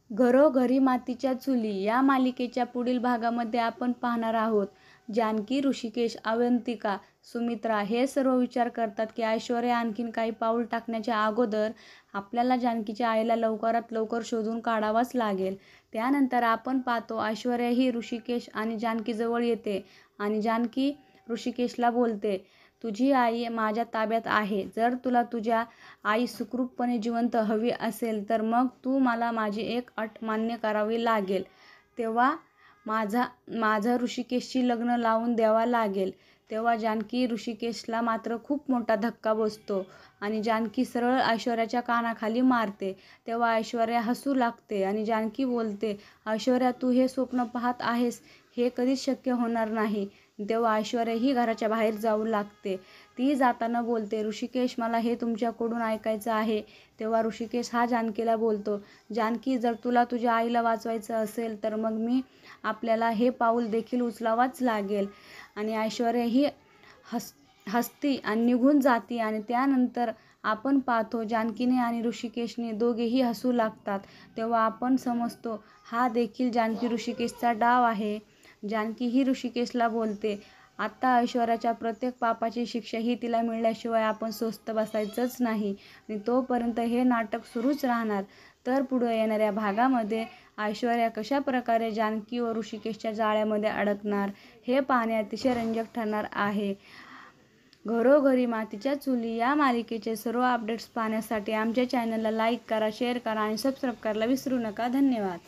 घरोघरी मातीच्या चुली या मालिकेच्या पुढील भागामध्ये आपण पाहणार आहोत. जानकी, ऋषिकेश, अवंतिका, सुमित्रा हे सर्व विचार करतात की ऐश्वर्या आणखीन काही पाऊल टाकण्याच्या अगोदर आपल्याला जानकीच्या आईला लवकरात लवकर शोधून काढावाच लागेल. त्यानंतर आपण पाहतो ऐश्वर्या ही ऋषिकेश आणि जानकीजवळ येते आणि जानकी ऋषिकेशला बोलते, तुझी आई माझ्या ताब्यात आहे. जर तुला तुझ्या आई सुखरूपपणे जिवंत हवी असेल तर मग तू मला माझी एक अट मान्य करावी लागेल. तेव्हा माझं ऋषिकेशशी लग्न लावून द्यावा लागेल. तेव्हा जानकी ऋषिकेशला मात्र खूप मोठा धक्का बसतो आणि जानकी सरळ ऐश्वर्याच्या कानाखाली मारते. तेव्हा ऐश्वर्या हसू लागते आणि जानकी बोलते, ऐश्वर्या तू हे स्वप्न पाहत आहेस हे कधीच शक्य होणार नाही. तेव्हा ऐश्वर्या ही घराच्या बाहेर जाऊ लागते. ती जाताना बोलते, ऋषिकेश मला हे तुमच्याकडून ऐकायचं आहे. तेव्हा ऋषिकेश हा जानकीला बोलतो, जानकी जर तुला तुझ्या आईला वाचवायचं असेल तर मग आपल्याला हे पाऊल देखील उचलावाच लागेल. आणि ऐश्वर्या ही हसती आणि निघून जाते आणि त्यानंतर आपण पाहतो जानकीने आणि ऋषिकेशने दोघेही हसू लागतात. तेव्हा आपण समजतो हा देखील जानकी ऋषिकेशचा डाव आहे. जानकी ही ऋषिकेशला बोलते, आता ऐश्वर्याच्या प्रत्येक पापाची शिक्षा ही तिला मिळाल्याशिवाय आपण स्वस्थ बसायचंच नाही आणि तोपर्यंत हे नाटक सुरूच राहणार. तर पुढे येणाऱ्या भागामध्ये ऐश्वर्या कशा प्रकारे जानकी व ऋषिकेशच्या जाळ्यामध्ये अडकणार हे पाहणे अतिशय रंजक ठरणार आहे. घरोघरी मातीच्या चुली या मालिकेचे सर्व अपडेट्स पाहण्यासाठी आमच्या चॅनलला लाईक करा, शेअर करा आणि सबस्क्राईब करायला विसरू नका. धन्यवाद.